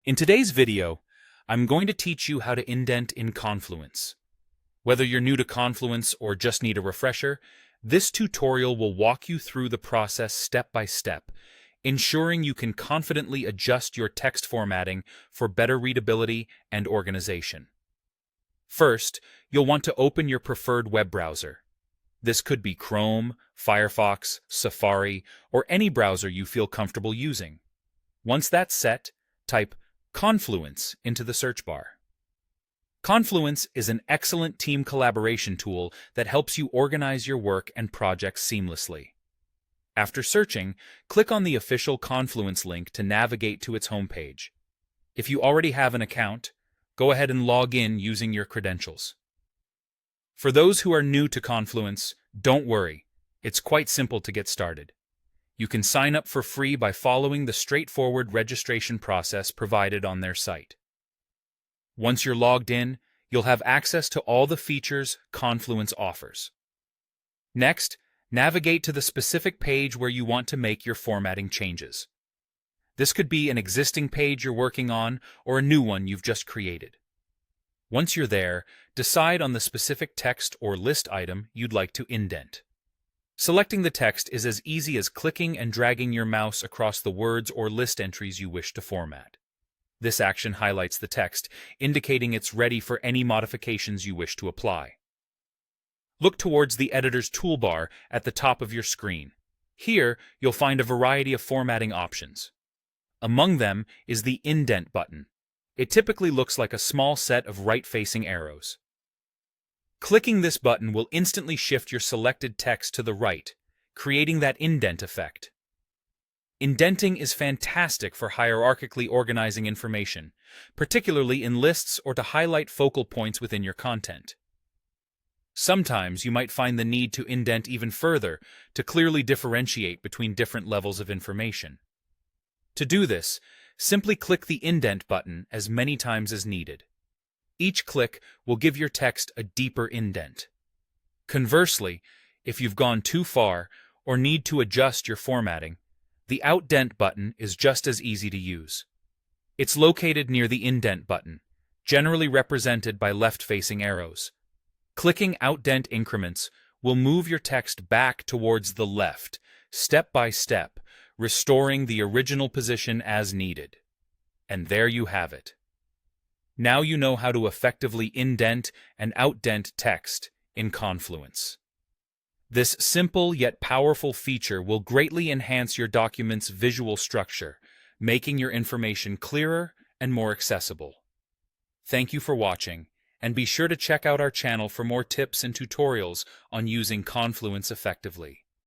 In today's video, I'm going to teach you how to indent in Confluence. Whether you're new to Confluence or just need a refresher, this tutorial will walk you through the process step by step, ensuring you can confidently adjust your text formatting for better readability and organization. First, you'll want to open your preferred web browser. This could be Chrome, Firefox, Safari, or any browser you feel comfortable using. Once that's set, type Confluence into the search bar. Confluence is an excellent team collaboration tool that helps you organize your work and projects seamlessly. After searching, click on the official Confluence link to navigate to its homepage. If you already have an account, go ahead and log in using your credentials. For those who are new to Confluence, don't worry, it's quite simple to get started. You can sign up for free by following the straightforward registration process provided on their site. Once you're logged in, you'll have access to all the features Confluence offers. Next, navigate to the specific page where you want to make your formatting changes. This could be an existing page you're working on or a new one you've just created. Once you're there, decide on the specific text or list item you'd like to indent. Selecting the text is as easy as clicking and dragging your mouse across the words or list entries you wish to format. This action highlights the text, indicating it's ready for any modifications you wish to apply. Look towards the editor's toolbar at the top of your screen. Here, you'll find a variety of formatting options. Among them is the Indent button. It typically looks like a small set of right-facing arrows. Clicking this button will instantly shift your selected text to the right, creating that indent effect. Indenting is fantastic for hierarchically organizing information, particularly in lists or to highlight focal points within your content. Sometimes you might find the need to indent even further to clearly differentiate between different levels of information. To do this, simply click the Indent button as many times as needed. Each click will give your text a deeper indent. Conversely, if you've gone too far or need to adjust your formatting, the Outdent button is just as easy to use. It's located near the Indent button, generally represented by left-facing arrows. Clicking Outdent increments will move your text back towards the left, step by step, restoring the original position as needed. And there you have it. Now you know how to effectively indent and outdent text in Confluence. This simple yet powerful feature will greatly enhance your document's visual structure, making your information clearer and more accessible. Thank you for watching, and be sure to check out our channel for more tips and tutorials on using Confluence effectively.